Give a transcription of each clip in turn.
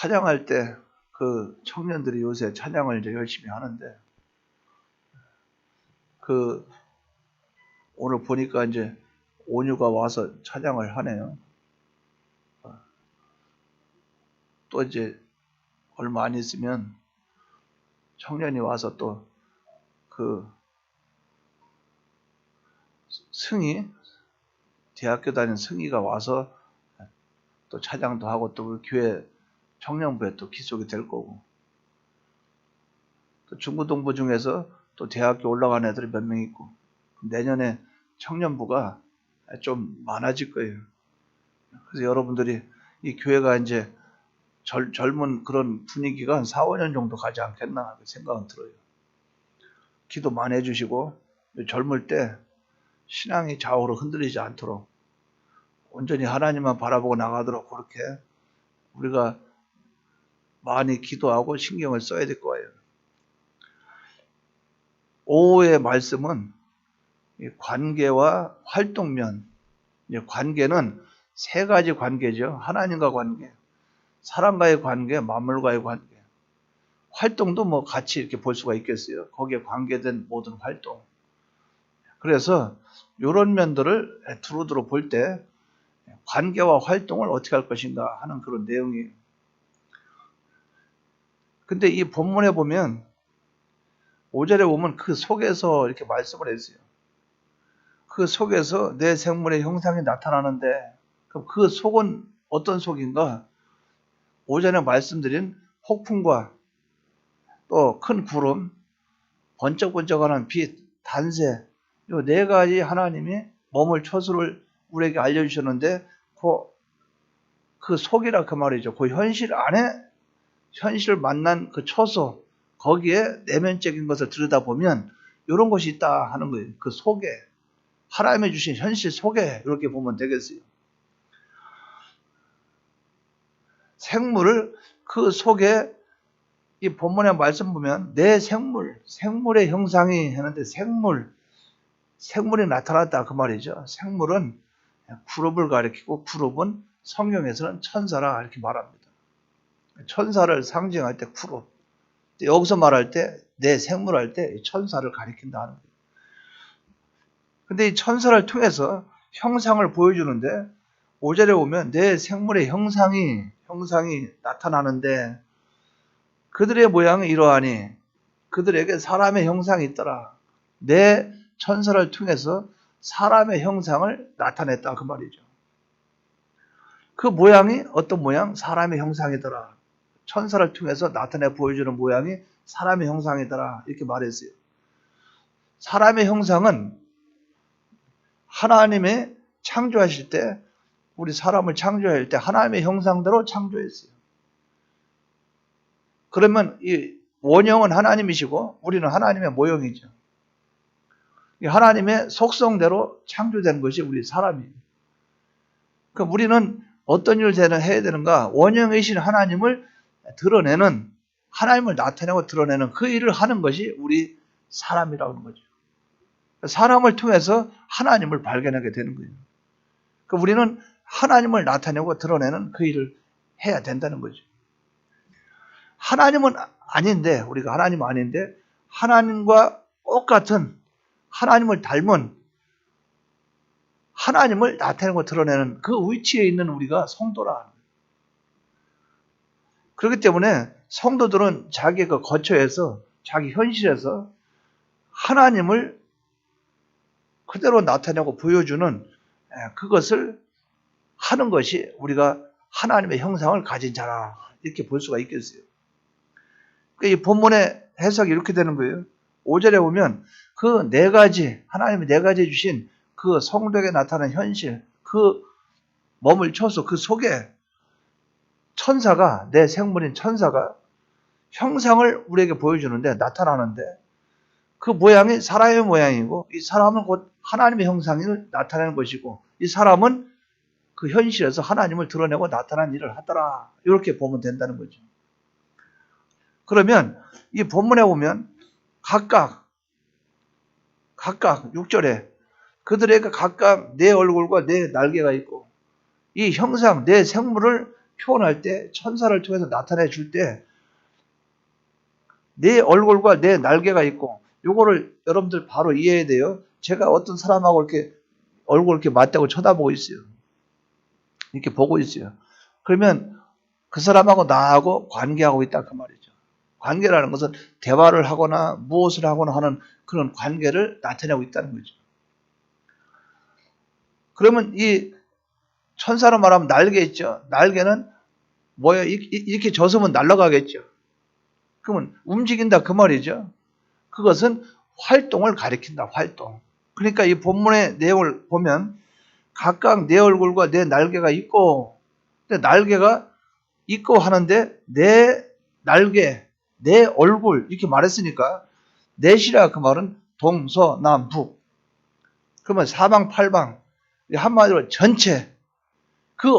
찬양할 때 그 청년들이 요새 찬양을 이제 열심히 하는데 그 오늘 보니까 이제 온유가 와서 찬양을 하네요. 또 이제 얼마 안 있으면 청년이 와서 또 그 승희, 대학교 다니는 승희가 와서 또 찬양도 하고 또 우리 교회 청년부에 또 기속이 될 거고, 또 중고등부 중에서 또 대학교 올라간 애들이 몇 명 있고, 내년에 청년부가 좀 많아질 거예요. 그래서 여러분들이 이 교회가 이제 젊은 그런 분위기가 한 4, 5년 정도 가지 않겠나 생각은 들어요. 기도 많이 해주시고 젊을 때 신앙이 좌우로 흔들리지 않도록 온전히 하나님만 바라보고 나가도록 그렇게 우리가 많이 기도하고 신경을 써야 될 거예요. 오후의 말씀은 관계와 활동면, 관계는 세 가지 관계죠. 하나님과 관계, 사람과의 관계, 만물과의 관계. 활동도 뭐 같이 이렇게 볼 수가 있겠어요. 거기에 관계된 모든 활동. 그래서 이런 면들을 두루두루 볼 때 관계와 활동을 어떻게 할 것인가 하는 그런 내용이에요. 근데 이 본문에 보면 5절에 보면 그 속에서 이렇게 말씀을 했어요. 그 속에서 내 생물의 형상이 나타나는데, 그럼 그 속은 어떤 속인가? 5절에 말씀드린 폭풍과 또 큰 구름, 번쩍번쩍하는 빛, 단세, 이 네 가지 하나님이 머물 처소를 우리에게 알려주셨는데 그 속이라 그 말이죠. 그 현실 안에 현실을 만난 그 처소, 거기에 내면적인 것을 들여다보면 이런 것이 있다 하는 거예요. 그 속에, 하나님이 주신 현실 속에 이렇게 보면 되겠어요. 생물을 그 속에 이 본문의 말씀 보면 내 생물의 형상이 하는데 생물이 나타났다 그 말이죠. 생물은 그룹을 가리키고 그룹은 성경에서는 천사라 이렇게 말합니다. 천사를 상징할 때 그룹. 여기서 말할 때 내 생물할 때 천사를 가리킨다 하는 거예요. 근데 이 천사를 통해서 형상을 보여주는데 5절에 보면 내 생물의 형상이 나타나는데 그들의 모양이 이러하니 그들에게 사람의 형상이 있더라. 내 천사를 통해서 사람의 형상을 나타냈다 그 말이죠. 그 모양이 어떤 모양? 사람의 형상이더라. 천사를 통해서 나타내 보여주는 모양이 사람의 형상이더라 이렇게 말했어요. 사람의 형상은 하나님의 창조하실 때, 우리 사람을 창조할 때 하나님의 형상대로 창조했어요. 그러면 이 원형은 하나님이시고 우리는 하나님의 모형이죠. 하나님의 속성대로 창조된 것이 우리 사람이에요. 그럼 우리는 어떤 일을 해야 되는가? 원형이신 하나님을 드러내는, 하나님을 나타내고 드러내는 그 일을 하는 것이 우리 사람이라고 하는 거죠. 사람을 통해서 하나님을 발견하게 되는 거예요. 그럼 우리는 하나님을 나타내고 드러내는 그 일을 해야 된다는 거죠. 하나님은 아닌데, 우리가 하나님은 아닌데, 하나님과 똑같은, 하나님을 닮은, 하나님을 나타내고 드러내는 그 위치에 있는 우리가 성도라. 그렇기 때문에 성도들은 자기 그 거처에서, 자기 현실에서 하나님을 그대로 나타내고 보여주는 그것을 하는 것이 우리가 하나님의 형상을 가진 자라 이렇게 볼 수가 있겠어요. 이 본문의 해석이 이렇게 되는 거예요. 5절에 보면 그 네 가지, 하나님이 네 가지 주신 그 성도에게 나타나는 현실, 그 머물 처소, 그 속에 천사가, 내 생물인 천사가 형상을 우리에게 보여주는데, 나타나는데 그 모양이 사람의 모양이고 이 사람은 곧 하나님의 형상을 나타내는 것이고 이 사람은 그 현실에서 하나님을 드러내고 나타난 일을 하더라. 이렇게 보면 된다는 거죠. 그러면 이 본문에 보면 각각 6절에 그들에게 각각 내 얼굴과 내 날개가 있고 이 형상, 내 생물을 표현할 때, 천사를 통해서 나타내 줄 때, 내 얼굴과 내 날개가 있고, 요거를 여러분들 바로 이해해야 돼요. 제가 어떤 사람하고 이렇게 얼굴 이렇게 맞대고 쳐다보고 있어요. 이렇게 보고 있어요. 그러면 그 사람하고 나하고 관계하고 있다 그 말이죠. 관계라는 것은 대화를 하거나 무엇을 하거나 하는 그런 관계를 나타내고 있다는 거죠. 그러면 이 천사로 말하면 날개 있죠. 날개는 뭐예요? 이렇게 젖으면 날아가겠죠. 그러면 움직인다 그 말이죠. 그것은 활동을 가리킨다. 활동. 그러니까 이 본문의 내용을 보면 각각 내 얼굴과 내 날개가 있고, 근데 날개가 있고 하는데 내 날개, 내 얼굴 이렇게 말했으니까 넷이라 그 말은 동서남북. 그러면 사방팔방 한마디로 전체 그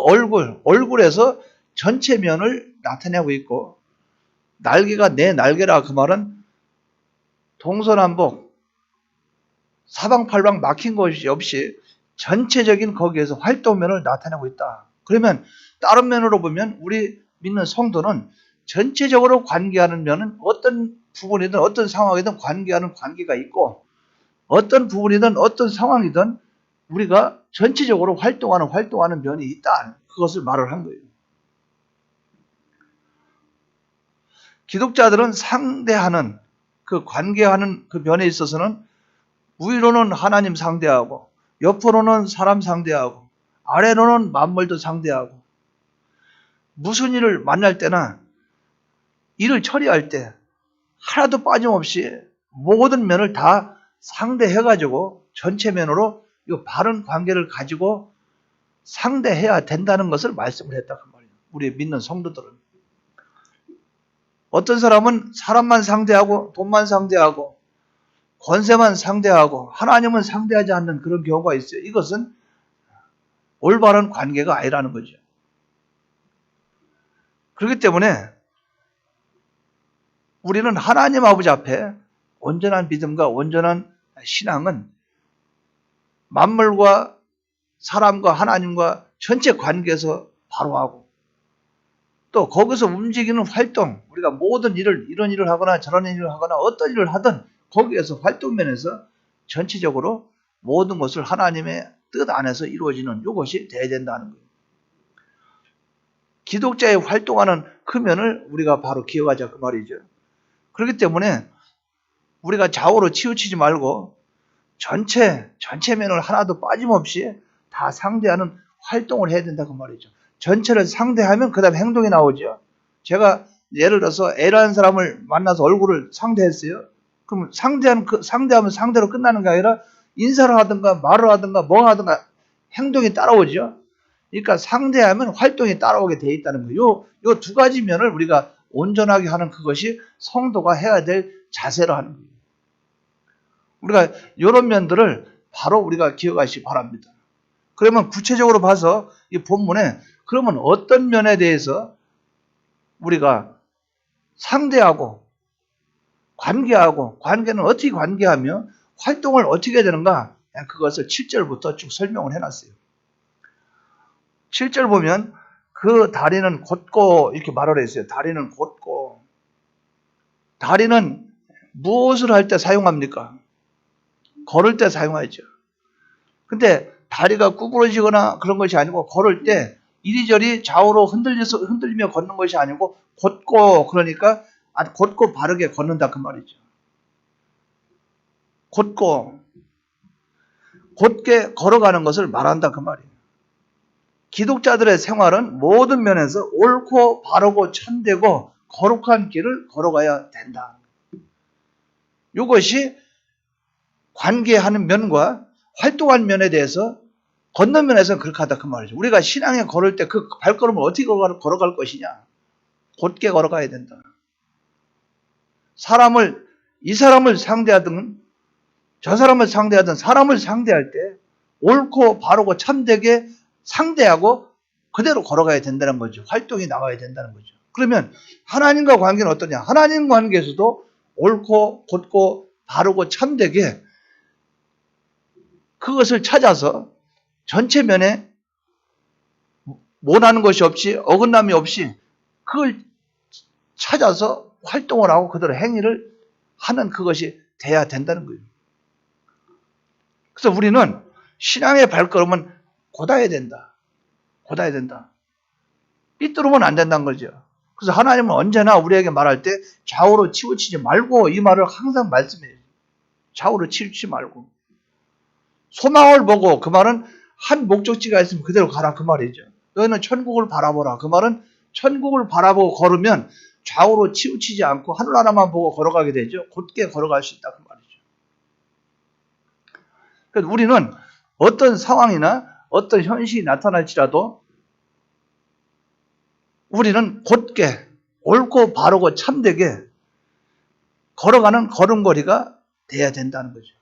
얼굴에서 전체 면을 나타내고 있고, 날개가 내 날개라 그 말은 동서남북 사방팔방 막힌 것이 없이 전체적인 거기에서 활동면을 나타내고 있다. 그러면 다른 면으로 보면 우리 믿는 성도는 전체적으로 관계하는 면은 어떤 부분이든 어떤 상황이든 관계하는 관계가 있고, 어떤 부분이든 어떤 상황이든 우리가 전체적으로 활동하는 면이 있다. 그것을 말을 한 거예요. 기독자들은 상대하는 그 관계하는 그 면에 있어서는 위로는 하나님 상대하고, 옆으로는 사람 상대하고, 아래로는 만물도 상대하고, 무슨 일을 만날 때나 일을 처리할 때 하나도 빠짐없이 모든 면을 다 상대해가지고 전체 면으로 이 바른 관계를 가지고 상대해야 된다는 것을 말씀을 했다 그 말이에요. 우리 믿는 성도들은. 어떤 사람은 사람만 상대하고 돈만 상대하고 권세만 상대하고 하나님은 상대하지 않는 그런 경우가 있어요. 이것은 올바른 관계가 아니라는 거죠. 그렇기 때문에 우리는 하나님 아버지 앞에 온전한 믿음과 온전한 신앙은 만물과 사람과 하나님과 전체 관계에서 바로 하고, 또 거기서 움직이는 활동, 우리가 모든 일을 이런 일을 하거나 저런 일을 하거나 어떤 일을 하든 거기에서 활동면에서 전체적으로 모든 것을 하나님의 뜻 안에서 이루어지는 이것이 돼야 된다는 거예요. 기독자의 활동하는 그 면을 우리가 바로 기억하자 그 말이죠. 그렇기 때문에 우리가 좌우로 치우치지 말고 전체 면을 하나도 빠짐없이 다 상대하는 활동을 해야 된다 그 말이죠. 전체를 상대하면 그 다음에 행동이 나오죠. 제가 예를 들어서 A라는 사람을 만나서 얼굴을 상대했어요. 그럼 상대하면 상대로 끝나는 게 아니라 인사를 하든가 말을 하든가 뭐 하든가 행동이 따라오죠. 그러니까 상대하면 활동이 따라오게 돼 있다는 거예요. 요 두 가지 면을 우리가 온전하게 하는 그것이 성도가 해야 될 자세로 하는 거예요. 우리가 이런 면들을 바로 우리가 기억하시기 바랍니다. 그러면 구체적으로 봐서 이 본문에 그러면 어떤 면에 대해서 우리가 상대하고 관계하고 관계는 어떻게 관계하며 활동을 어떻게 해야 되는가, 그것을 7절부터 쭉 설명을 해놨어요. 7절 보면 그 다리는 곧고 이렇게 말을 했어요. 다리는 곧고. 다리는 무엇을 할 때 사용합니까? 걸을 때 사용하죠. 근데 다리가 구부러지거나 그런 것이 아니고 걸을 때 이리저리 좌우로 흔들리며 걷는 것이 아니고 곧고, 그러니까 곧고 바르게 걷는다 그 말이죠. 곧고 곧게 걸어가는 것을 말한다 그 말이에요. 기독자들의 생활은 모든 면에서 옳고 바르고 참되고 거룩한 길을 걸어가야 된다. 이것이 관계하는 면과 활동하는 면에 대해서 걷는 면에서는 그렇게 하다 그 말이죠. 우리가 신앙에 걸을 때 그 발걸음을 어떻게 걸어갈 것이냐. 곧게 걸어가야 된다. 이 사람을 상대하든 저 사람을 상대하든 사람을 상대할 때 옳고 바르고 참되게 상대하고 그대로 걸어가야 된다는 거죠. 활동이 나와야 된다는 거죠. 그러면 하나님과 관계는 어떠냐? 하나님 관계에서도 옳고 곧고 바르고 참되게 그것을 찾아서 전체 면에 못하는 것이 없이 어긋남이 없이 그걸 찾아서 활동을 하고 그대로 행위를 하는 그것이 돼야 된다는 거예요. 그래서 우리는 신앙의 발걸음은 곧아야 된다. 곧아야 된다. 삐뚤으면 안 된다는 거죠. 그래서 하나님은 언제나 우리에게 말할 때 좌우로 치우치지 말고 이 말을 항상 말씀해요. 좌우로 치우치지 말고. 소망을 보고 그 말은 한 목적지가 있으면 그대로 가라 그 말이죠. 너희는 천국을 바라보라. 그 말은 천국을 바라보고 걸으면 좌우로 치우치지 않고 하늘나라만 보고 걸어가게 되죠. 곧게 걸어갈 수 있다 그 말이죠. 그래서 우리는 어떤 상황이나 어떤 현실이 나타날지라도 우리는 곧게 옳고 바르고 참되게 걸어가는 걸음걸이가 돼야 된다는 거죠.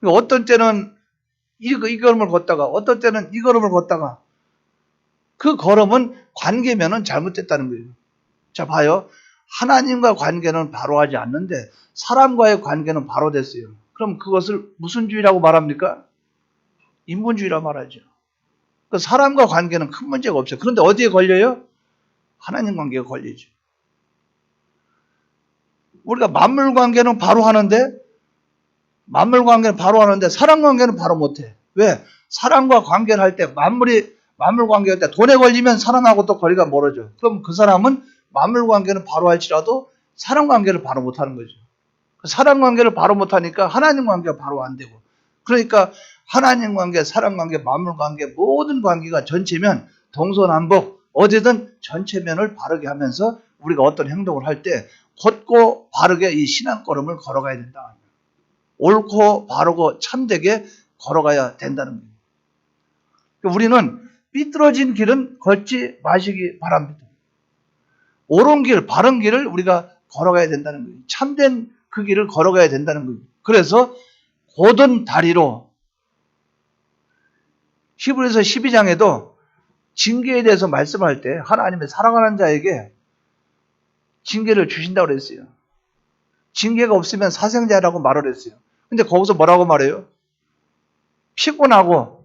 어떤 때는 이 걸음을 걷다가 어떤 때는 이 걸음을 걷다가 그 걸음은 관계면은 잘못됐다는 거예요. 자 봐요. 하나님과 관계는 바로 하지 않는데 사람과의 관계는 바로 됐어요. 그럼 그것을 무슨 주의라고 말합니까? 인본주의라고 말하죠. 그 사람과 관계는 큰 문제가 없어요. 그런데 어디에 걸려요? 하나님 관계가 걸리죠. 우리가 만물 관계는 바로 하는데 사람 관계는 바로 못해. 왜? 사람과 관계를 할 때 만물 관계할 때 돈에 걸리면 사람하고 또 거리가 멀어져. 그럼 그 사람은 만물 관계는 바로 할지라도 사람 관계를 바로 못하는 거죠. 사람 관계를 바로 못하니까 하나님 관계가 바로 안 되고. 그러니까 하나님 관계, 사람 관계, 만물 관계 모든 관계가 전체면 동서남북 어디든 전체면을 바르게 하면서 우리가 어떤 행동을 할 때 곧고 바르게 이 신앙 걸음을 걸어가야 된다. 옳고 바르고 참되게 걸어가야 된다는 거예요. 우리는 삐뚤어진 길은 걷지 마시기 바랍니다. 옳은 길, 바른 길을 우리가 걸어가야 된다는 거예요. 참된 그 길을 걸어가야 된다는 거예요. 그래서 곧은 다리로 히브리서 12장에도 징계에 대해서 말씀할 때 하나님의 사랑하는 자에게 징계를 주신다고 그랬어요. 징계가 없으면 사생자라고 말을 했어요. 근데 거기서 뭐라고 말해요? 피곤하고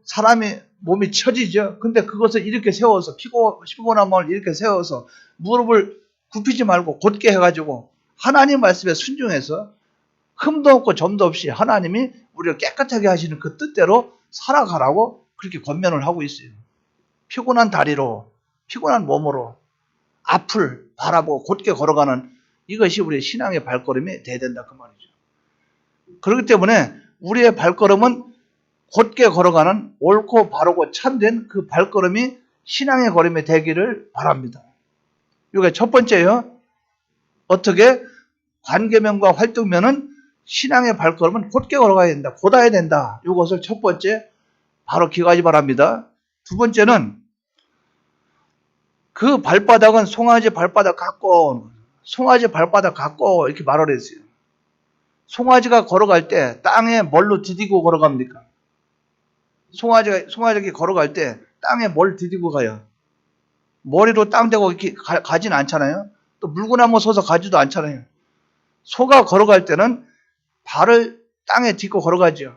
사람이 몸이 처지죠. 근데 그것을 이렇게 세워서 피곤한 마음을 이렇게 세워서 무릎을 굽히지 말고 곧게 해가지고 하나님 말씀에 순종해서 흠도 없고 점도 없이 하나님이 우리를 깨끗하게 하시는 그 뜻대로 살아가라고 그렇게 권면을 하고 있어요. 피곤한 다리로, 피곤한 몸으로 앞을 바라보고 곧게 걸어가는 이것이 우리의 신앙의 발걸음이 돼야 된다 그 말이죠. 그렇기 때문에 우리의 발걸음은 곧게 걸어가는 옳고 바르고 참된 그 발걸음이 신앙의 걸음이 되기를 바랍니다. 이게 첫 번째요. 어떻게 관계면과 활동면은 신앙의 발걸음은 곧게 걸어가야 된다. 곧아야 된다. 이것을 첫 번째 바로 기억하기 바랍니다. 두 번째는 그 발바닥은 송아지 발바닥 같고 이렇게 말을 했어요. 송아지가 걸어갈 때 땅에 뭘로 디디고 걸어갑니까? 송아지가 걸어갈 때 땅에 뭘 디디고 가요? 머리로 땅 대고 이렇게 가진 않잖아요. 또 물구나무 서서 가지도 않잖아요. 소가 걸어갈 때는 발을 땅에 딛고 걸어가죠.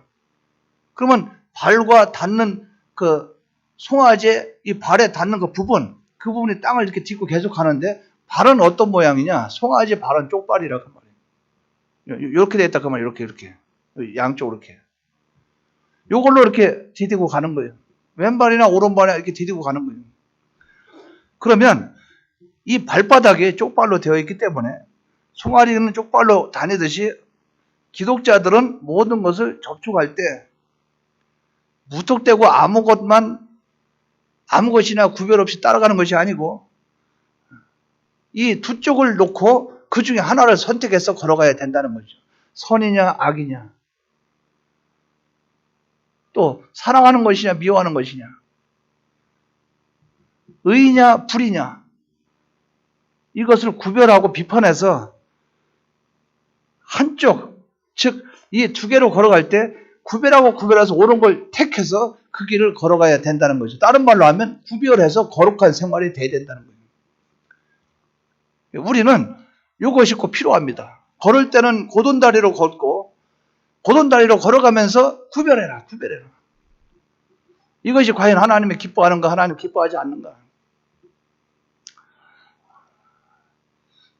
그러면 발과 닿는 그 송아지의 이 발에 닿는 그 부분이 땅을 이렇게 딛고 계속 가는데 발은 어떤 모양이냐? 송아지 발은 쪽발이라고 말해요. 이렇게 돼 있다 그 말이에요. 이렇게 양쪽으로 이렇게. 요걸로 이렇게 디디고 가는 거예요. 왼발이나 오른발이나 이렇게 디디고 가는 거예요. 그러면 이 발바닥이 쪽발로 되어 있기 때문에 송아지는 쪽발로 다니듯이 기독자들은 모든 것을 접촉할 때 무턱대고 아무것이나 구별 없이 따라가는 것이 아니고 이 두 쪽을 놓고 그 중에 하나를 선택해서 걸어가야 된다는 거죠. 선이냐 악이냐, 또 사랑하는 것이냐 미워하는 것이냐, 의냐 불이냐, 이것을 구별하고 비판해서 한쪽, 즉 이 두 개로 걸어갈 때 구별해서 옳은 걸 택해서 그 길을 걸어가야 된다는 거죠. 다른 말로 하면 구별해서 거룩한 생활이 돼야 된다는 거예요. 우리는 이것이 꼭 필요합니다. 걸을 때는 고돈다리로 걷고 고돈다리로 걸어가면서 구별해라. 이것이 과연 하나님이 기뻐하는가, 하나님 기뻐하지 않는가?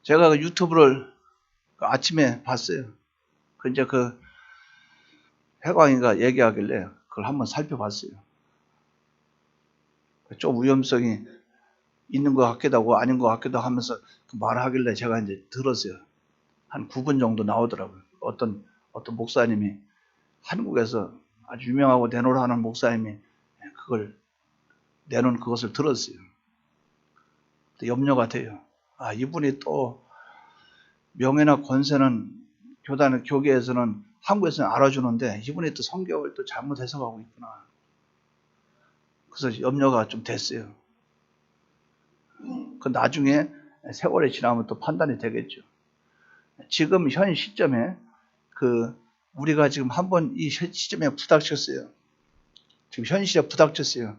제가 그 유튜브를 아침에 봤어요. 이제 그 해광이가 얘기하길래 그걸 한번 살펴봤어요. 좀 위험성이 있는 것 같기도 하고 아닌 것 같기도 하면서 말하길래 제가 이제 들었어요. 한 9분 정도 나오더라고요. 어떤 목사님이 한국에서 아주 유명하고 대노를 하는 목사님이 그걸 내놓은 그것을 들었어요. 염려가 돼요. 아, 이분이 또 명예나 권세는 교계에서는 한국에서는 알아주는데 이분이 또 성경을 또 잘못 해석하고 있구나. 그래서 염려가 좀 됐어요. 그 나중에 세월이 지나면 또 판단이 되겠죠. 지금 현 시점에 우리가 지금 한번 이 시점에 부닥쳤어요. 지금 현실에 부닥쳤어요.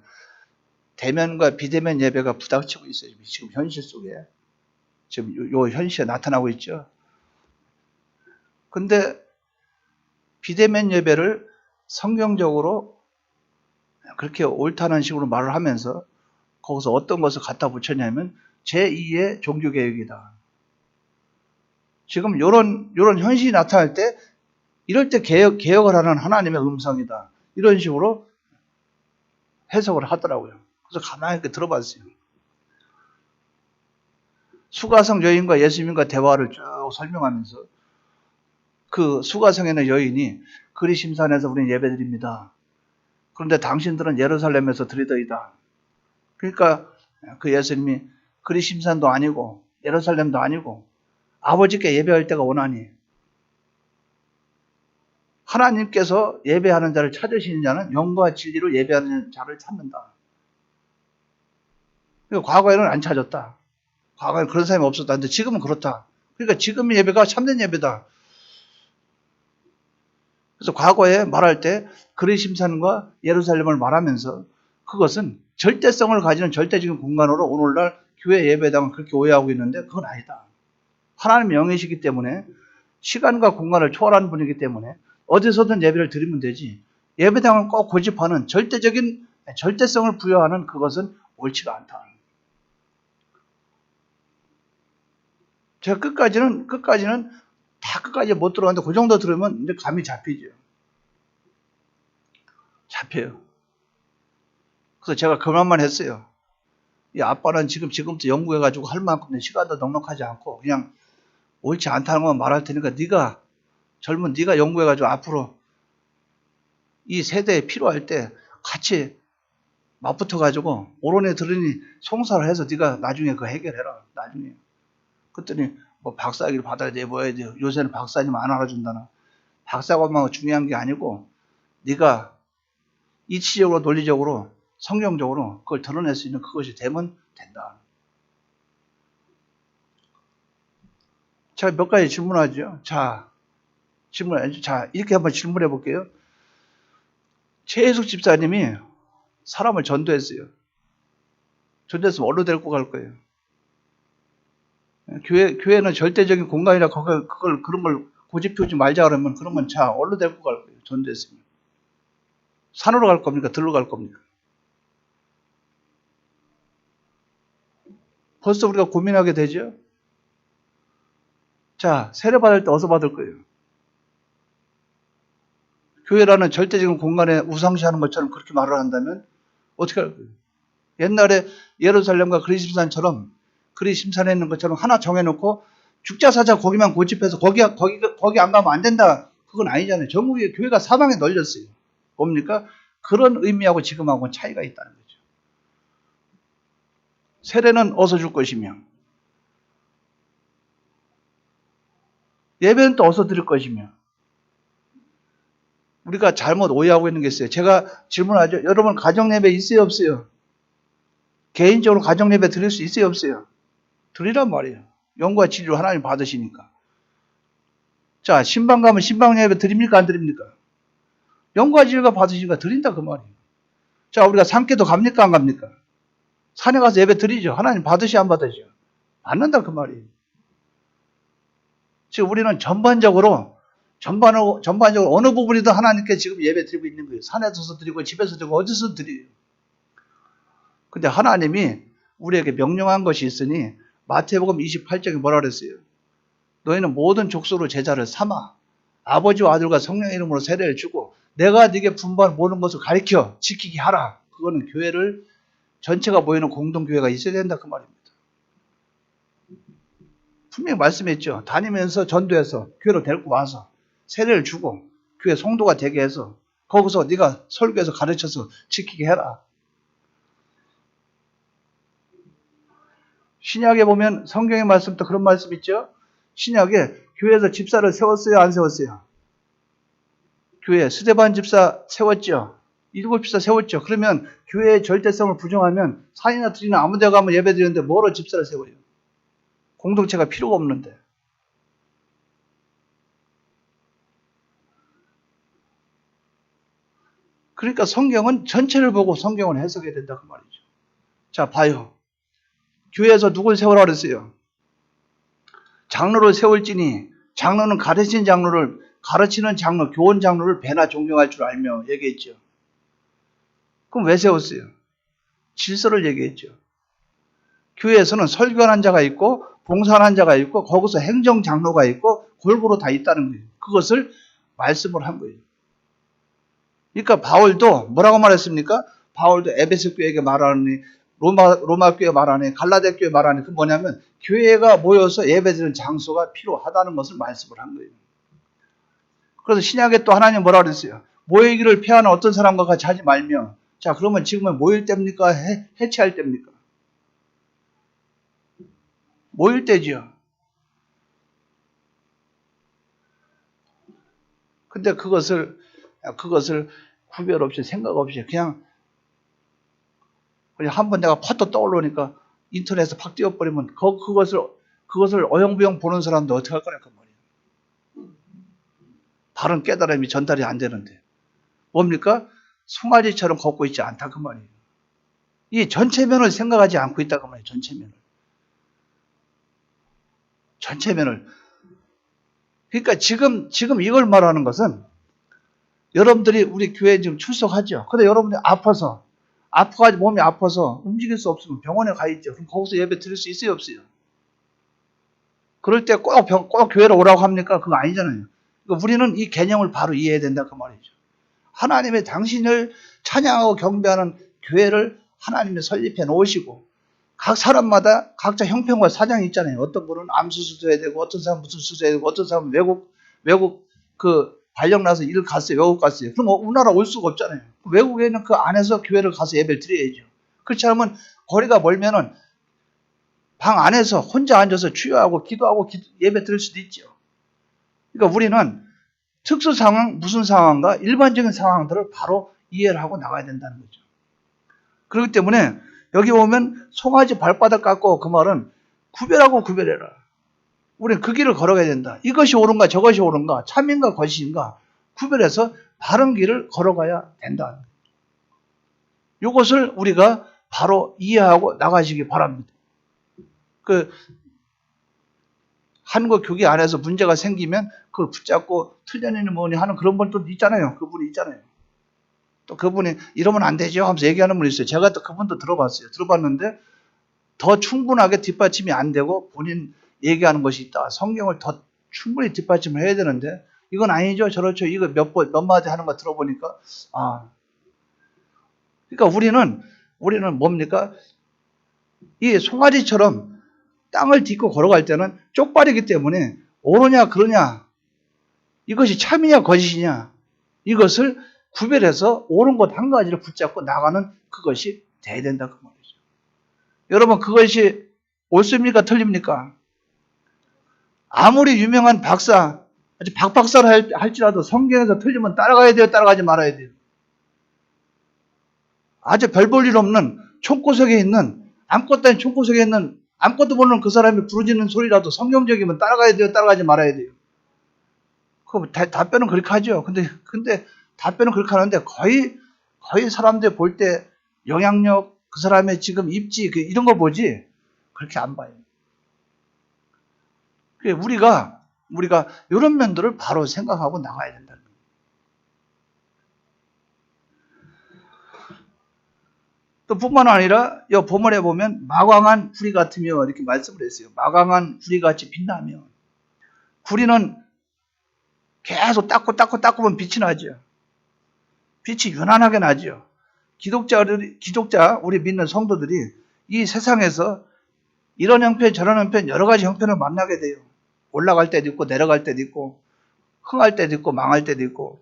대면과 비대면 예배가 부닥치고 있어요. 지금 현실 속에. 지금 요 현실에 나타나고 있죠. 근데 비대면 예배를 성경적으로 그렇게 옳다는 식으로 말을 하면서 거기서 어떤 것을 갖다 붙였냐면 제2의 종교개혁이다. 지금 요런 현실이 나타날 때 이럴 때 개혁을 하는 하나님의 음성이다. 이런 식으로 해석을 하더라고요. 그래서 가만히 이렇게 들어봤어요. 수가성 여인과 예수님과 대화를 쭉 설명하면서 그 수가성에는 여인이 그리심산에서 우리는 예배드립니다. 그런데 당신들은 예루살렘에서 드리더이다. 그러니까 그 예수님이 그리심산도 아니고 예루살렘도 아니고 아버지께 예배할 때가 오나니 하나님께서 예배하는 자를 찾으시는 자는 영과 진리로 예배하는 자를 찾는다. 그러니까 과거에는 안 찾았다. 과거에는 그런 사람이 없었다. 근데 지금은 그렇다. 그러니까 지금의 예배가 참된 예배다. 그래서 과거에 말할 때 그리심산과 예루살렘을 말하면서 그것은 절대성을 가지는 절대적인 공간으로 오늘날 교회 예배당은 그렇게 오해하고 있는데 그건 아니다. 하나님의 영이시기 때문에 시간과 공간을 초월하는 분이기 때문에 어디서든 예배를 드리면 되지 예배당을 꼭 고집하는 절대성을 부여하는 그것은 옳지가 않다. 제가 끝까지는 끝까지 못 들어갔는데 그 정도 들으면 이제 감이 잡히죠. 잡혀요. 그래서 제가 그 말만 했어요. 이 아빠는 지금부터 연구해가지고 할 만큼 시간도 넉넉하지 않고 그냥 옳지 않다는 것만 말할 테니까 네가 연구해가지고 앞으로 이 세대에 필요할 때 같이 맞붙어가지고 오론에 들으니 송사를 해서 네가 나중에 그거 해결해라. 나중에. 그랬더니 뭐 박사학위를 받아야 돼, 뭐 해야 돼. 요새는 박사님 안 알아준다나. 박사관만 중요한 게 아니고 네가 이치적으로 논리적으로 성경적으로 그걸 드러낼 수 있는 그것이 되면 된다. 자, 몇 가지 질문하죠. 자, 이렇게 한번 질문해 볼게요. 최혜숙 집사님이 사람을 전도했어요. 전도했으면 어디로 데리고 갈 거예요? 교회는 절대적인 공간이라 그런 걸 고집 피우지 말자 그러면 그러면 어디로 데리고 갈 거예요? 전도했으면. 산으로 갈 겁니까? 들로 갈 겁니까? 벌써 우리가 고민하게 되죠? 자, 세례 받을 때 어디서 받을 거예요? 교회라는 절대적인 공간에 우상시하는 것처럼 그렇게 말을 한다면 어떻게 할 거예요? 옛날에 예루살렘과 그리심산처럼 그리심산에 있는 것처럼 하나 정해놓고 죽자사자 거기만 고집해서 거기 안 가면 안 된다. 그건 아니잖아요. 전국의 교회가 사방에 널렸어요. 뭡니까? 그런 의미하고 지금하고는 차이가 있다는 거죠. 세례는 어디서 줄 것이며 예배는 또 어디서 드릴 것이며 우리가 잘못 오해하고 있는 게 있어요. 제가 질문하죠. 여러분 가정예배 있어요 없어요? 개인적으로 가정예배 드릴 수 있어요 없어요? 드리란 말이에요. 영과 진리로 하나님 받으시니까. 자, 신방 가면 신방 예배 드립니까 안 드립니까? 영과 진리가 받으시니까 드린다 그 말이에요. 자, 우리가 산기도 갑니까 안 갑니까? 산에 가서 예배 드리죠. 하나님 받으시 안 받으시죠? 받는다 그 말이에요. 지금 우리는 전반적으로 전반적으로 어느 부분이든 하나님께 지금 예배 드리고 있는 거예요. 산에서 드리고 집에서 드리고 어디서 드려요. 근데 하나님이 우리에게 명령한 것이 있으니 마태복음 28장에 뭐라 그랬어요? 너희는 모든 족속으로 제자를 삼아 아버지와 아들과 성령의 이름으로 세례를 주고 내가 네게 분부한 모든 것을 가르쳐 지키게 하라. 그거는 교회를 전체가 모이는 공동교회가 있어야 된다 그 말입니다. 분명히 말씀했죠. 다니면서 전도해서 교회로 데리고 와서 세례를 주고 교회 성도가 되게 해서 거기서 네가 설교해서 가르쳐서 지키게 해라. 신약에 보면 성경의 말씀도 그런 말씀 있죠. 신약에 교회에서 집사를 세웠어요? 안 세웠어요? 교회 스데반 집사 세웠죠. 일곱 집사 세웠죠. 그러면 교회의 절대성을 부정하면 산이나 들이나 아무 데 가면 예배 드리는데 뭐로 집사를 세워요? 공동체가 필요가 없는데. 그러니까 성경은 전체를 보고 성경을 해석해야 된다 그 말이죠. 자, 봐요. 교회에서 누굴 세우라 그랬어요? 장로를 세울지니 장로는 가르치는 장로, 교원 장로를 배나 존경할 줄 알며 얘기했죠. 그럼 왜 세웠어요? 질서를 얘기했죠. 교회에서는 설교하는 자가 있고 봉사하는 자가 있고 거기서 행정 장로가 있고 골고루 다 있다는 거예요. 그것을 말씀을 한 거예요. 그러니까 바울도 뭐라고 말했습니까? 바울도 에베소 교회에게 말하니 로마 교회 말하니 갈라디아 교회 말하니 그 뭐냐면 교회가 모여서 예배드리는 장소가 필요하다는 것을 말씀을 한 거예요. 그래서 신약에 또 하나님 뭐라 그랬어요? 모이기를 피하는 어떤 사람과 같이 하지 말며. 자, 그러면 지금은 모일 때입니까? 해체할 때입니까? 모일 때지요. 근데 그것을 구별 없이 생각 없이 그냥 한번 내가 퍼뜩 떠올르니까 인터넷에 팍 띄워버리면 그것을 어영부영 보는 사람도 어떻게 할 거냐 그 말이에요. 바른 깨달음이 전달이 안 되는데 뭡니까? 송아지처럼 걷고 있지 않다 그 말이에요. 이 전체면을 생각하지 않고 있다 그 말이에요. 전체면을. 그러니까 지금 이걸 말하는 것은 여러분들이 우리 교회에 지금 출석하죠. 근데 여러분들이 아파가지고 몸이 아파서 움직일 수 없으면 병원에 가 있죠. 그럼 거기서 예배 드릴 수 있어요, 없어요? 그럴 때 꼭 교회로 오라고 합니까? 그거 아니잖아요. 그러니까 우리는 이 개념을 바로 이해해야 된다 그 말이죠. 하나님의 당신을 찬양하고 경배하는 교회를 하나님이 설립해 놓으시고 각 사람마다 각자 형편과 사정이 있잖아요. 어떤 분은 암 수술도 해야 되고 어떤 사람은 무슨 수술 해야 되고 어떤 사람은 외국 그 발령 나서 일 갔어요. 외국 갔어요. 그럼 우리나라 올 수가 없잖아요. 외국에는 그 안에서 교회를 가서 예배를 드려야죠. 그렇지 않으면 거리가 멀면은 방 안에서 혼자 앉아서 추여하고 기도하고 예배 드릴 수도 있죠. 그러니까 우리는 특수 상황, 무슨 상황과 일반적인 상황들을 바로 이해를 하고 나가야 된다는 거죠. 그렇기 때문에 여기 보면 송아지 발바닥 깎고 그 말은 구별하고 구별해라. 우리는 그 길을 걸어가야 된다. 이것이 옳은가 저것이 옳은가 참인가 거짓인가 구별해서 바른 길을 걸어가야 된다. 이것을 우리가 바로 이해하고 나가시기 바랍니다. 그 한국 교계 안에서 문제가 생기면 그걸 붙잡고 틀려내는 뭐니 하는 그런 분도 있잖아요. 그분이 있잖아요. 또 그분이 이러면 안 되죠 하면서 얘기하는 분이 있어요. 제가 또 그분도 들어봤어요. 들어봤는데 더 충분하게 뒷받침이 안 되고 본인 얘기하는 것이 있다. 성경을 더 충분히 뒷받침을 해야 되는데 이건 아니죠. 저렇죠. 이거 몇 마디 하는 거 들어보니까 그러니까 우리는 뭡니까? 이 송아지처럼 땅을 딛고 걸어갈 때는 쪽발이기 때문에 옳으냐 그러냐 이것이 참이냐 거짓이냐 이것을 구별해서 옳은 것 한 가지를 붙잡고 나가는 그것이 돼야 된다 그 말이죠. 여러분 그것이 옳습니까 틀립니까? 아무리 유명한 박사 아주 박박사를 할지라도 성경에서 틀리면 따라가야 돼요 따라가지 말아야 돼요. 아주 별 볼 일 없는 촌구석에 있는 아무것도 아닌 촌구석에 있는 아무것도 모르는 그 사람이 부르짖는 소리라도 성경적이면 따라가야 돼요 따라가지 말아야 돼요. 그 답변은 그렇게 하죠. 근데 답변은 그렇게 하는데 거의 사람들 볼 때 영향력 그 사람의 지금 입지 이런 거 보지 그렇게 안 봐요. 우리가 우리가 이런 면들을 바로 생각하고 나가야 된다는 거예요. 또 뿐만 아니라 이 본문에 보면 마광한 구리 같으며 이렇게 말씀을 했어요. 마광한 구리같이 빛나며, 구리는 계속 닦으면 빛이 나죠. 빛이 유난하게 나죠. 기독자 우리 믿는 성도들이 이 세상에서 이런 형편 저런 형편 여러 가지 형편을 만나게 돼요. 올라갈 때도 있고 내려갈 때도 있고 흥할 때도 있고 망할 때도 있고,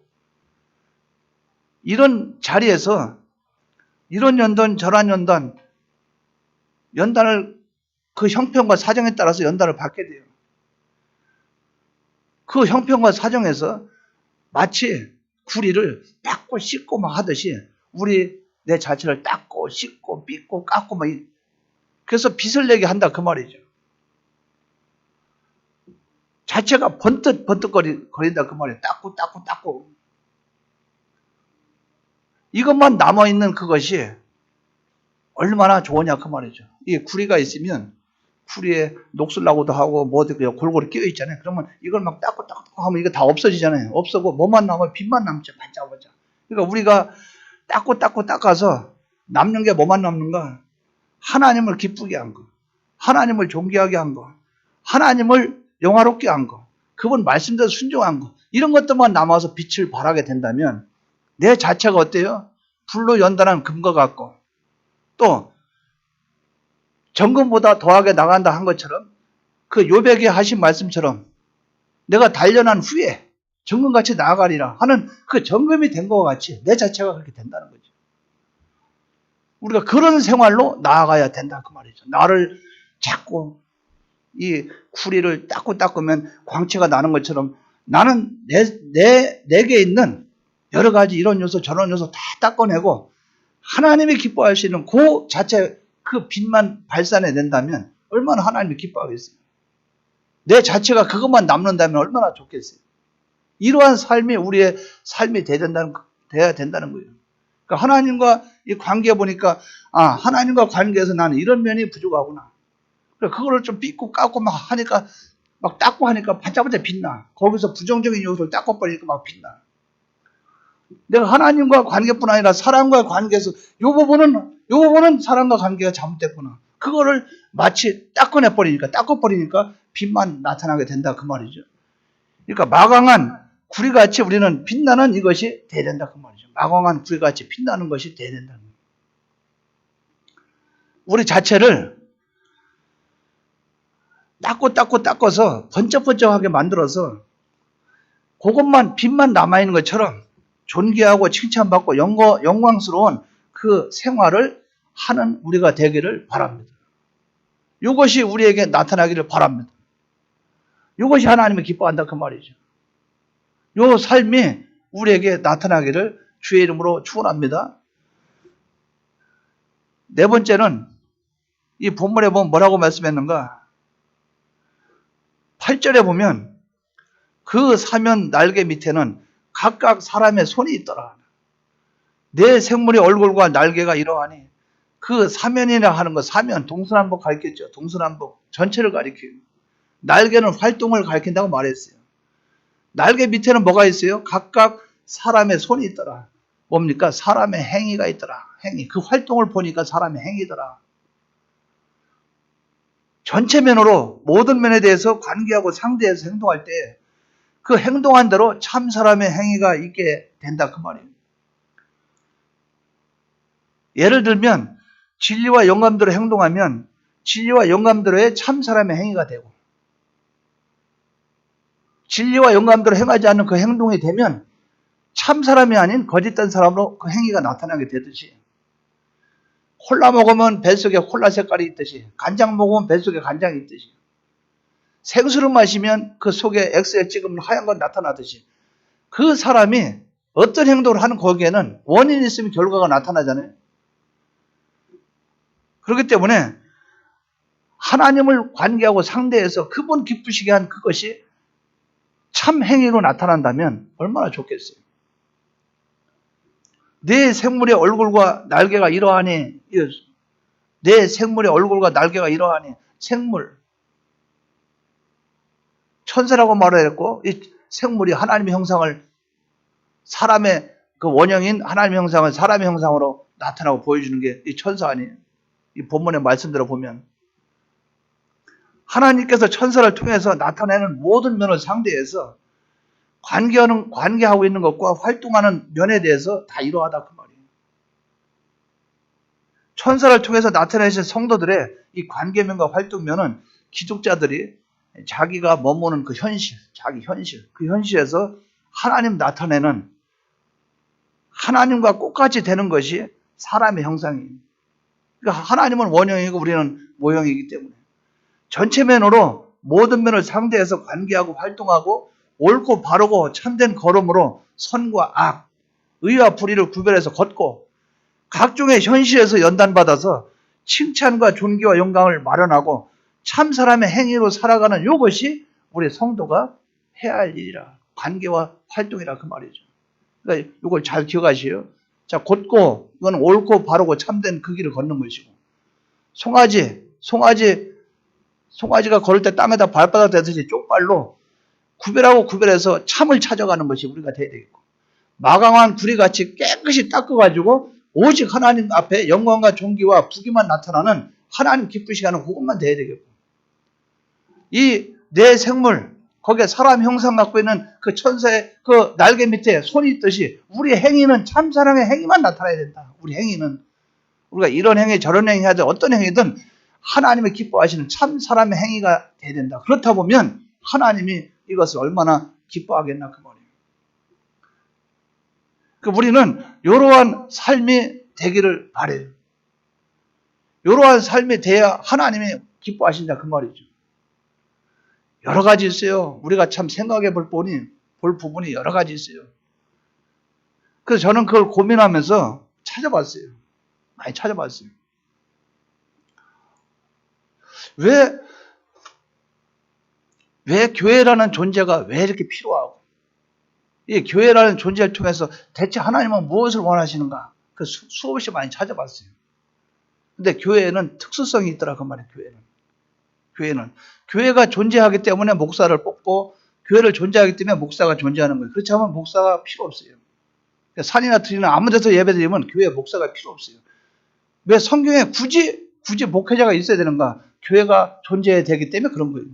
이런 자리에서 이런 연단 저런 연단을 그 형편과 사정에 따라서 연단을 받게 돼요. 그 형편과 사정에서 마치 구리를 닦고 씻고 막 하듯이 우리 내 자체를 닦고 씻고 삐고 깎고 막, 그래서 빛을 내게 한다 그 말이죠. 자체가 번뜩거린다 그 말이에요. 닦고 이것만 남아있는 그것이 얼마나 좋으냐 그 말이죠. 이게 구리가 있으면 구리에 녹슬라고도 하고 뭐 어디 골고루 끼어 있잖아요. 그러면 이걸 막 닦고 하면 이거 다 없어지잖아요. 없어고 뭐만 남아? 빛만 남죠. 반짝반짝. 그러니까 우리가 닦아서 남는 게 뭐만 남는가? 하나님을 기쁘게 한 거, 하나님을 존귀하게 한 거, 하나님을 영화롭게 한 거, 그분 말씀대로 순종한 거, 이런 것들만 남아서 빛을 발하게 된다면 내 자체가 어때요? 불로 연단한 금과 같고, 또 정금보다 더하게 나간다 한 것처럼, 그 욥에게 하신 말씀처럼 내가 단련한 후에 정금같이 나아가리라 하는 그 정금이 된 것과 같이 내 자체가 그렇게 된다는 거죠. 우리가 그런 생활로 나아가야 된다 그 말이죠. 나를 자꾸 이 구리를 닦으면 광채가 나는 것처럼 나는 내게 있는 여러 가지 이런 요소 저런 요소 다 닦아내고 하나님이 기뻐할 수 있는 그 자체 그 빛만 발산해 낸다면 얼마나 하나님이 기뻐하겠어요. 내 자체가 그것만 남는다면 얼마나 좋겠어요. 이러한 삶이 우리의 삶이 돼야 된다는 거예요. 그러니까 하나님과 이 관계에 보니까 하나님과 관계에서 나는 이런 면이 부족하구나. 그거를 좀 삐고 깎고 막 하니까 막 닦고 하니까 반짝반짝 빛나. 거기서 부정적인 요소를 닦아버리니까 막 빛나. 내가 하나님과 관계뿐 아니라 사람과의 관계에서 요 부분은 사람과 관계가 잘못됐구나. 그거를 마치 닦아버리니까 빛만 나타나게 된다 그 말이죠. 그러니까 마광한 구리같이 우리는 빛나는 이것이 돼야 된다 그 말이죠. 마광한 구리같이 빛나는 것이 돼야 된다. 우리 자체를 닦아서 번쩍번쩍하게 만들어서 그것만 빛만 남아있는 것처럼 존귀하고 칭찬받고 영광스러운 그 생활을 하는 우리가 되기를 바랍니다. 이것이 우리에게 나타나기를 바랍니다. 이것이 하나님을 기뻐한다 그 말이죠. 이 삶이 우리에게 나타나기를 주의 이름으로 축원합니다. 네 번째는 이 본문에 보면 뭐라고 말씀했는가? 8절에 보면 그 사면 날개 밑에는 각각 사람의 손이 있더라. 내 생물의 얼굴과 날개가 이러하니, 그 사면이라 하는 거, 사면 동서남북 가리켰죠. 동서남북 전체를 가리켜요. 날개는 활동을 가리킨다고 말했어요. 날개 밑에는 뭐가 있어요? 각각 사람의 손이 있더라. 뭡니까? 사람의 행위가 있더라. 행위. 그 활동을 보니까 사람의 행위더라. 전체 면으로 모든 면에 대해서 관계하고 상대해서 행동할 때 그 행동한 대로 참 사람의 행위가 있게 된다 그 말이에요. 예를 들면 진리와 영감대로 행동하면 진리와 영감대로의 참 사람의 행위가 되고, 진리와 영감대로 행하지 않는 그 행동이 되면 참 사람이 아닌 거짓된 사람으로 그 행위가 나타나게 되듯이, 콜라 먹으면 뱃속에 콜라 색깔이 있듯이, 간장 먹으면 뱃속에 간장이 있듯이, 생수를 마시면 그 속에 엑스에 찍으면 하얀 건 나타나듯이, 그 사람이 어떤 행동을 하는 거기에는 원인이 있으면 결과가 나타나잖아요. 그렇기 때문에 하나님을 관계하고 상대해서 그분 기쁘시게 한 그것이 참 행위로 나타난다면 얼마나 좋겠어요. 내 생물의 얼굴과 날개가 이러하니, 내 생물의 얼굴과 날개가 이러하니, 생물, 천사라고 말을 했고, 이 생물이 하나님의 형상을, 사람의 그 원형인 하나님의 형상을 사람의 형상으로 나타나고 보여주는 게 이 천사 아니에요. 이 본문의 말씀대로 보면 하나님께서 천사를 통해서 나타내는 모든 면을 상대해서 관계하고 있는 것과 활동하는 면에 대해서 다 이러하다 그 말이에요. 천사를 통해서 나타내신 성도들의 이 관계면과 활동면은 기독자들이 자기가 머무는 그 현실, 자기 현실, 그 현실에서 하나님 나타내는 하나님과 똑같이 되는 것이 사람의 형상이에요. 그러니까 하나님은 원형이고 우리는 모형이기 때문에 전체 면으로 모든 면을 상대해서 관계하고 활동하고 옳고 바르고 참된 걸음으로 선과 악, 의와 불의를 구별해서 걷고 각종의 현실에서 연단받아서 칭찬과 존귀와 영광을 마련하고 참 사람의 행위로 살아가는 이것이 우리 성도가 해야 할 일이라, 관계와 활동이라 그 말이죠. 그러니까 이걸 잘 기억하시오. 자, 걷고 이건 옳고 바르고 참된 그 길을 걷는 것이고, 송아지가 걸을 때 땅에다 발바닥 대듯이 쪽발로 구별해서 참을 찾아가는 것이 우리가 돼야 되겠고, 마강한 구리같이 깨끗이 닦아가지고 오직 하나님 앞에 영광과 존귀와 부귀만 나타나는 하나님 기쁘시게 하는 그것만 돼야 되겠고, 이 내 생물, 거기에 사람 형상 갖고 있는 그 천사의 그 날개 밑에 손이 있듯이 우리 행위는 참 사람의 행위만 나타나야 된다. 우리 행위는 우리가 이런 행위 저런 행위 하든 어떤 행위든 하나님의 기뻐하시는 참 사람의 행위가 돼야 된다. 그렇다 보면 하나님이 이것을 얼마나 기뻐하겠나 그 말이에요. 우리는 이러한 삶이 되기를 바래요. 이러한 삶이 돼야 하나님이 기뻐하신다 그 말이죠. 여러 가지 있어요. 우리가 참 생각해 볼 부분이 여러 가지 있어요. 그래서 저는 그걸 고민하면서 찾아봤어요. 많이 찾아봤어요. 왜 교회라는 존재가 왜 이렇게 필요하고, 이 교회라는 존재를 통해서 대체 하나님은 무엇을 원하시는가? 그 수없이 많이 찾아봤어요. 근데 교회에는 특수성이 있더라 그 말이에요. 교회가 존재하기 때문에 목사를 뽑고, 교회를 존재하기 때문에 목사가 존재하는 거예요. 그렇지 않으면 목사가 필요 없어요. 산이나 들이나 아무 데서 예배드리면 교회에 목사가 필요 없어요. 왜 성경에 굳이 목회자가 있어야 되는가? 교회가 존재해야 되기 때문에 그런 거예요.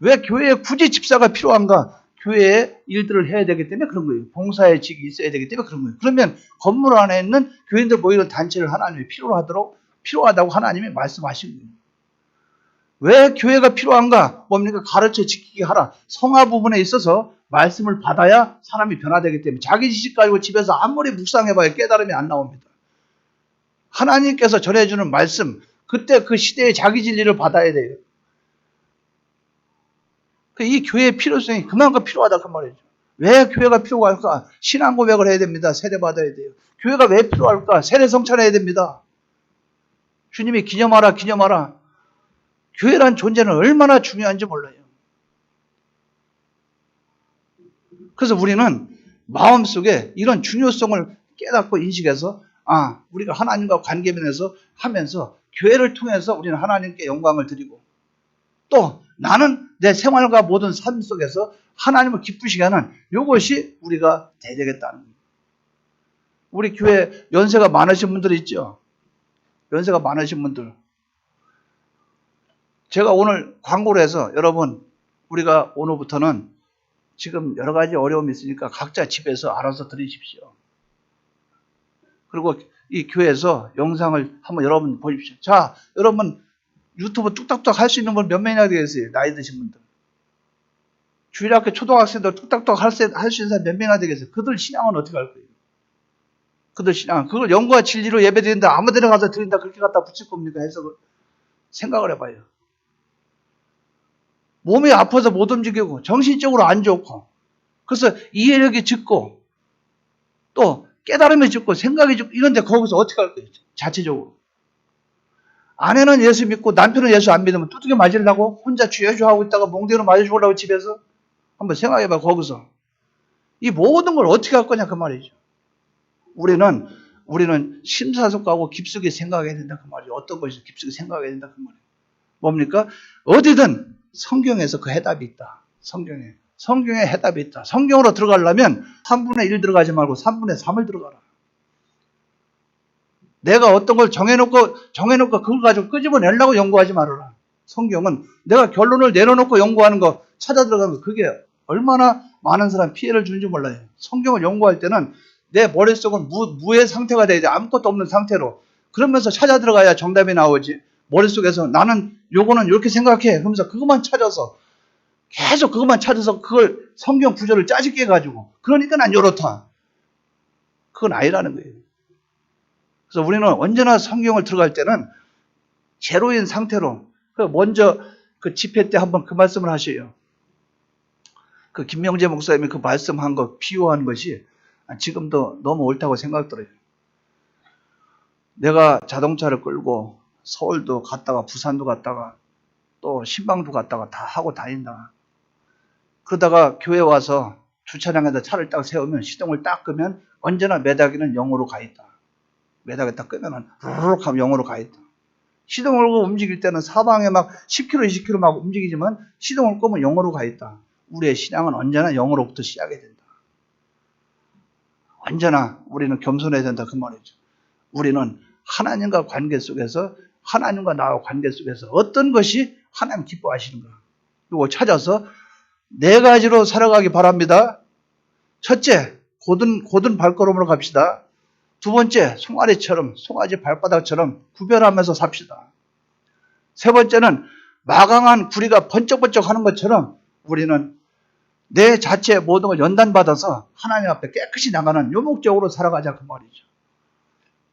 왜 교회에 굳이 집사가 필요한가? 교회의 일들을 해야 되기 때문에 그런 거예요. 봉사의 직이 있어야 되기 때문에 그런 거예요. 그러면 건물 안에 있는 교인들 모이는 단체를 하나님이 필요하다고 하나님이 말씀하신 거예요. 왜 교회가 필요한가? 뭡니까? 가르쳐 지키게 하라. 성화 부분에 있어서 말씀을 받아야 사람이 변화되기 때문에 자기 지식 가지고 집에서 아무리 묵상해봐야 깨달음이 안 나옵니다. 하나님께서 전해주는 말씀, 그때 그 시대의 자기 진리를 받아야 돼요. 이 교회의 필요성이 그만큼 필요하다 그 말이죠. 왜 교회가 필요할까? 신앙 고백을 해야 됩니다. 세례 받아야 돼요. 교회가 왜 필요할까? 세례 성찬해야 됩니다. 주님이 기념하라. 교회란 존재는 얼마나 중요한지 몰라요. 그래서 우리는 마음속에 이런 중요성을 깨닫고 인식해서 우리가 하나님과 관계면에서 하면서 교회를 통해서 우리는 하나님께 영광을 드리고, 또 나는 내 생활과 모든 삶 속에서 하나님을 기쁘시게 하는 이것이 우리가 돼야 되겠다는 거예요. 우리 교회 연세가 많으신 분들 있죠? 연세가 많으신 분들. 제가 오늘 광고를 해서 여러분, 우리가 오늘부터는 지금 여러 가지 어려움이 있으니까 각자 집에서 알아서 들으십시오. 그리고 이 교회에서 영상을 한번 여러분 보십시오. 자, 여러분 유튜브 뚝딱뚝딱 할 수 있는 분 몇 명이나 되겠어요? 나이 드신 분들. 주일학교 초등학생들 뚝딱뚝딱 할 수 있는 사람 몇 명이나 되겠어요? 그들 신앙은 어떻게 할 거예요? 그들 신앙, 그걸 영과 진리로 예배드린다, 아무 데나 가서 드린다, 그렇게 갖다 붙일 겁니까? 해석을 생각을 해봐요. 몸이 아파서 못 움직이고 정신적으로 안 좋고, 그래서 이해력이 적고 또 깨달음이 적고 생각이 적고 이런데 거기서 어떻게 할 거예요? 자체적으로. 아내는 예수 믿고 남편은 예수 안 믿으면 두들겨 맞으려고 혼자 주여주하고 있다가 몽둥이로 맞아 죽으려고 집에서 한번 생각해봐. 거기서 이 모든 걸 어떻게 할 거냐 그 말이죠. 우리는 심사숙고하고 깊숙이 생각해야 된다 그 말이죠. 어떤 것이 깊숙이 생각해야 된다 그 말이에요. 뭡니까? 어디든 성경에서 그 해답이 있다. 성경에 해답이 있다. 성경으로 들어가려면 3분의 1 들어가지 말고 3분의 3을 들어가라. 내가 어떤 걸 정해놓고 그걸 가지고 끄집어내려고 연구하지 말아라. 성경은 내가 결론을 내려놓고 연구하는 거 찾아 들어가면 그게 얼마나 많은 사람 피해를 주는지 몰라요. 성경을 연구할 때는 내 머릿속은 무의 상태가 돼야 돼. 아무것도 없는 상태로. 그러면서 찾아 들어가야 정답이 나오지. 머릿속에서 나는 요거는 이렇게 생각해. 그러면서 그것만 찾아서 계속 그것만 찾아서 그걸 성경 구절을 짜집게 해가지고 그러니까 난 요렇다. 그건 아니라는 거예요. 그래서 우리는 언제나 성경을 들어갈 때는 제로인 상태로 먼저 그 집회 때 한번 그 말씀을 하셔요. 그 김명재 목사님이 그 말씀한 거 비유한 것이 지금도 너무 옳다고 생각 들어요. 내가 자동차를 끌고 서울도 갔다가 부산도 갔다가 또 신방도 갔다가 다 하고 다닌다. 그러다가 교회 와서 주차장에다 차를 딱 세우면 시동을 딱 끄면 언제나 매다기는 0으로 가 있다. 매다기 딱 끄면은 루룩 하면 0으로 가 있다. 시동을 끄고 움직일 때는 사방에 막 10km, 20km 막 움직이지만 시동을 끄면 0으로 가 있다. 우리의 신앙은 언제나 0으로부터 시작이 된다. 언제나 우리는 겸손해야 된다 그 말이죠. 우리는 하나님과 관계 속에서 하나님과 나와 관계 속에서 어떤 것이 하나님 기뻐하시는가 이거 찾아서 4가지로 살아가기 바랍니다. 첫째, 곧은 발걸음으로 갑시다. 두 번째, 송아지 발바닥처럼 구별하면서 삽시다. 세 번째는 마강한 구리가 번쩍번쩍 하는 것처럼 우리는 내 자체의 모든 걸 연단받아서 하나님 앞에 깨끗이 나가는 요 목적으로 살아가자 그 말이죠.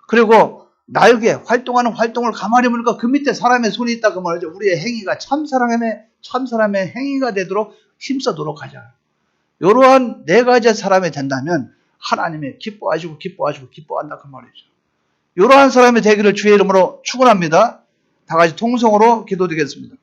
그리고 날개, 활동하는 활동을 가만히 보니까 그 밑에 사람의 손이 있다 그 말이죠. 우리의 행위가 참사람의 행위가 되도록 힘써도록 하자. 이러한 4가지 사람이 된다면 하나님이 기뻐하시고 기뻐한다 그 말이죠. 이러한 사람이 되기를 주의 이름으로 축원합니다. 다 같이 통성으로 기도드리겠습니다.